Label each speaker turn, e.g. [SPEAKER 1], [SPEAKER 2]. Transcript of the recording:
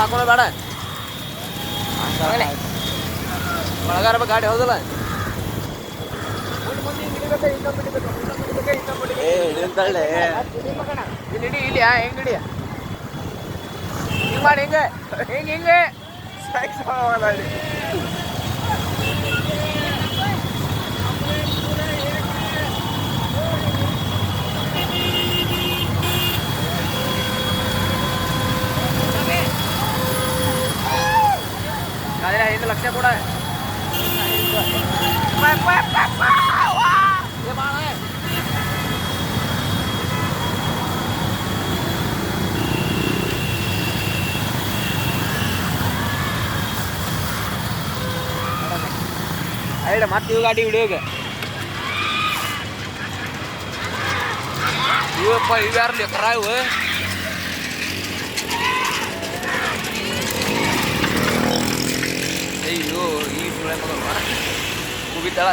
[SPEAKER 1] ಹಾಕೋಣ ಬೇಡ ಒಳಗಾರ ಗಾಡಿ ಹೌದಲ್ಲ ಹಿಡಿಯಂತಳ್ಳೆ ಇಲ್ಲಿ ಹಿಡಿ ಇಲ್ಲಿ ಹೆಂಗ್ ಹಿಡಿಯ ಹಿಂಗ್ ಮಾಡಿ ಹಿಂಗೆ ಹಿಂಗೆ ಅದೇ 5 ಲಕ್ಷ ಕೂಡ ಐಡ ಮತ್ತೆ ಇವು ಗಾಡಿ ಹಿಡಿಯೋಗ ಇವಪ್ಪ ಇವು ಯಾರು ಲೆಕ್ಕರ ಇವು ಅಯ್ಯೋ ಈ ಸುಳೆ ಮಗ ಮುಗಿತಾಳ